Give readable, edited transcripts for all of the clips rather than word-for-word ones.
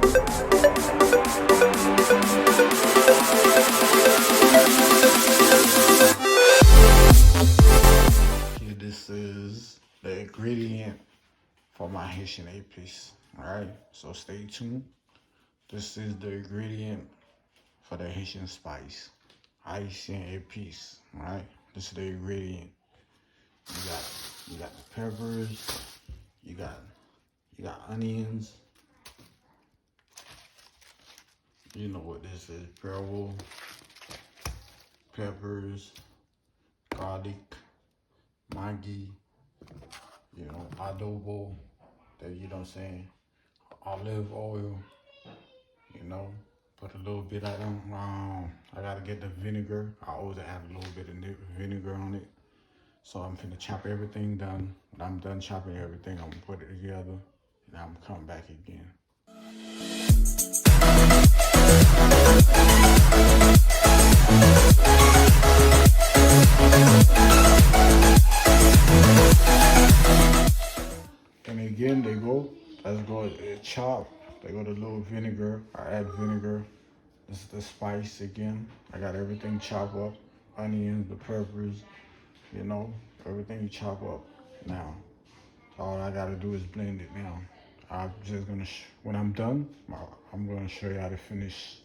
Okay, this is the ingredient for my Haitian épices. Alright, so stay tuned. This is the ingredient for the Haitian spice. Haitian épices. Alright, this is the ingredient. You got the peppers, you got onions. You know what this is, pearl, peppers, garlic, Maggi, adobo, you know what I'm saying, olive oil, put a little bit of I gotta get the vinegar. I always add a little bit of vinegar on it. So I'm finna chop everything done. When I'm done chopping everything, I'm gonna put it together and I'm coming back again. And again, let's go chop. They go to a little vinegar. I add vinegar. This is the spice again. I got everything chopped up. Onions, the peppers, everything you chop up. Now, all I gotta do is blend it now. I'm just gonna, when I'm done, I'm gonna show you how to finish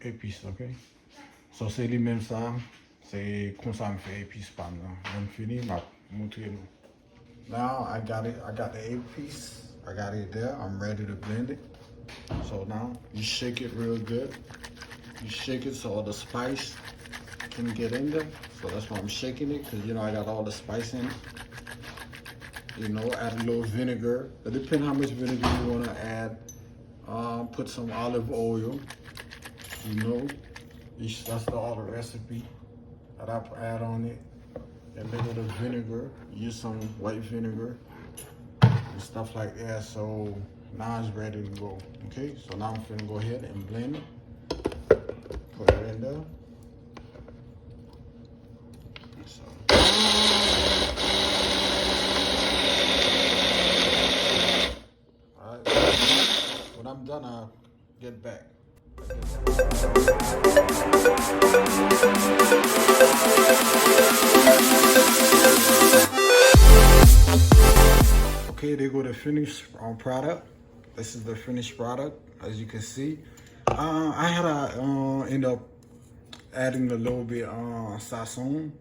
épices, okay? So c'est lui-même ça, c'est comme ça me fait épices par là. When fini, m'a montré nous. Now I got the épices, I got it there, I'm ready to blend it. So now you shake it real good. You shake it so all the spice can get in there. So that's why I'm shaking it, because I got all the spice in it. Add a little vinegar. It depends how much vinegar you want to add. Put some olive oil. That's all the recipe that I add on it. And a little vinegar. Use some white vinegar and stuff like that. So now it's ready to go. Okay, so now I'm gonna go ahead and blend it. Put it in there. So. Alright, when I'm done, I'll get back. Okay, they go to finished product. This is the finished product, as you can see. I had to end up adding a little bit sazon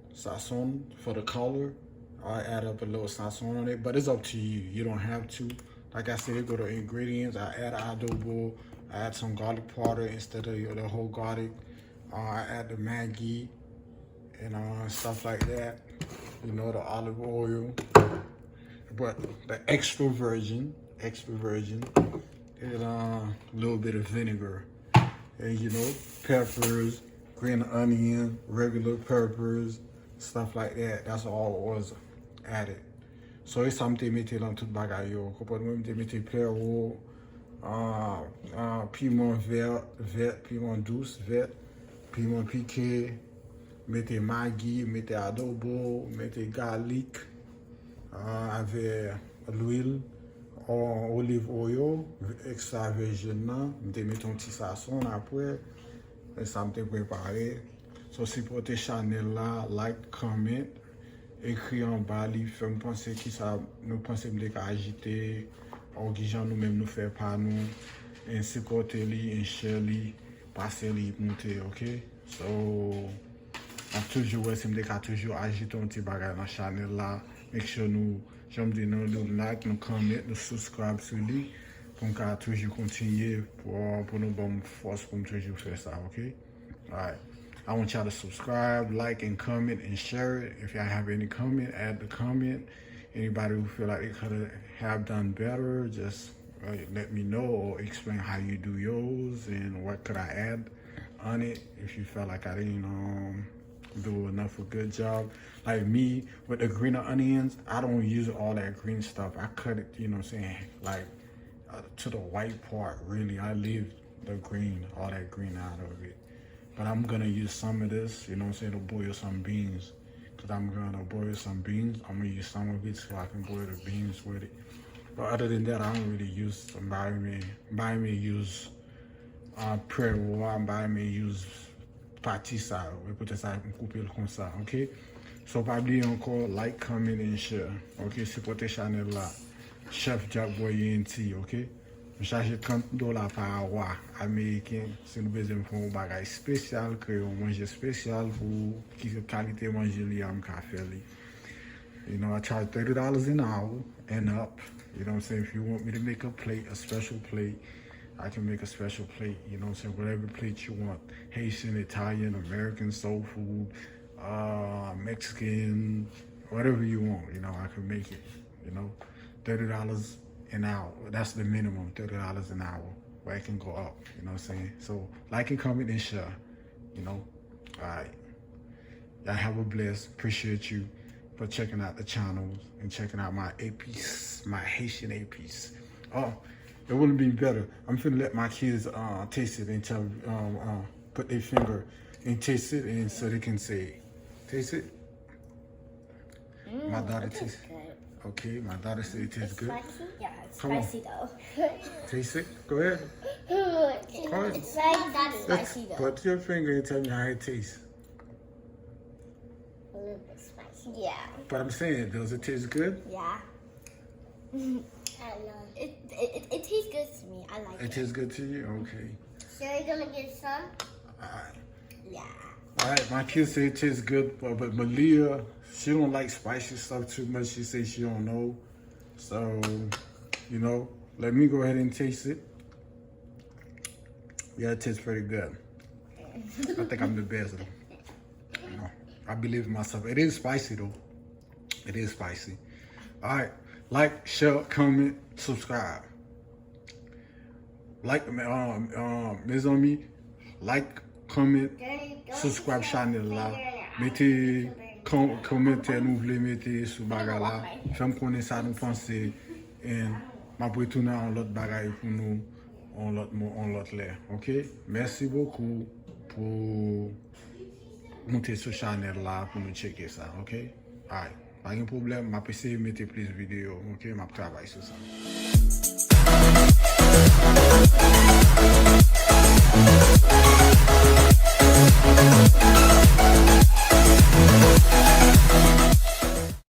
for the color. I add up a little sazon on it, but it's up to you. You don't have to. Like I said, they go to ingredients. I add adobo. I add some garlic powder instead of the whole garlic. I add the Maggi and stuff like that. The olive oil. But the extra virgin is a little bit of vinegar. And peppers, green onion, regular peppers, stuff like that. That's all was added. So it's something mette dans tout bagay yo. Komprenn mwen mette pearl, piment vert, piment douce vert, piment piqué, mette Maggi, mette adobo, mette garlic, avec l'huile, olive oil, extra virgin nan, mette un petit sazon après, et ça mte préparé. So supporte channel là, like, comment, écrit en bas, li fait me penser qui ça, nous penser me ka agiter, ou qui gens nous-mêmes nous faire par nous, et supporte li, et share li, passer li, monter, ok? So, a toujours, c'est me ka toujours agiter un petit bagage dans channel là, make sure nous, j'aime dire nous like, nous comment, nous subscribe sur lui, pour qu'on toujours continuer pour nous bonne force pour toujours faire ça, ok? Alright. I want y'all to subscribe, like, and comment, and share it. If y'all have any comment, add the comment. Anybody who feel like they could have done better, just let me know or explain how you do yours and what could I add on it if you felt like I didn't do enough of a good job. Like me, with the green onions, I don't use all that green stuff. I cut it, like to the white part, really. I leave the green, all that green out of it. But I'm gonna use some of this, to boil some beans. Cause I'm gonna boil some beans. I'm gonna use some of it so I can boil the beans with it. But other than that, I don't really use buy me use pre-war, buy me use parti ça, écoutez ça, couper comme ça, ok? So, pas oublier encore, like, comment, and share, ok? Supportez channel là, Chef Jack Boy NT, ok? Je charge $30 par mois américain, si nous besoin faire un bagage spécial, créer un manger spécial pour qui qualité manger li am ka faire li. You know, I charge $30 an hour and up. You know what I'm saying? If you want me to make a plate, a special plate, I can make a special plate. You know what I'm saying? Whatever plate you want. Haitian, Italian, American soul food, Mexican, whatever you want. You know, I can make it. You know, $30 an hour. That's the minimum, $30 an hour. Where it can go up. You know what I'm saying? So, like and comment and share. You know? Alright. Y'all have a bless. Appreciate you for checking out the channels and checking out my A-piece, my Haitian A-piece. Oh, it wouldn't be better. I'm finna let my kids taste it and tell put their finger and taste it, and so they can say, taste it. My daughter tastes it. Okay, my daughter said it tastes good. Spicy? Yeah, it's Come spicy on. though. Taste it. Go ahead. It's not spicy though. Put your finger and tell me how it tastes. A little bit spicy. Yeah. But I'm saying, does it taste good? Yeah. I love it. It tastes good to me. I like it. It tastes good to you? Okay. So you're gonna get some? Alright. Yeah. Alright, my kids say it tastes good, but Malia, she don't like spicy stuff too much. She says she don't know. So, you know, let me go ahead and taste it. Yeah, it tastes pretty good. I think I'm the best though. You know, I believe in myself. It is spicy though. It is spicy. Alright, like, share, comment, subscribe. Like, mes amis, like, comment, subscribe channel là. Mettez commentaire nous voulez mettre sur bagay là. Faites-moi connaître ça nous penser et m'a retourner en l'autre bagay pour nous en l'autre l'air. OK? Merci beaucoup pour monter sur channel là pour nous checker ça. OK? Alright. Pas de problème, m'a essayer de mettre plus de vidéos. OK? M'a travailler sur ça.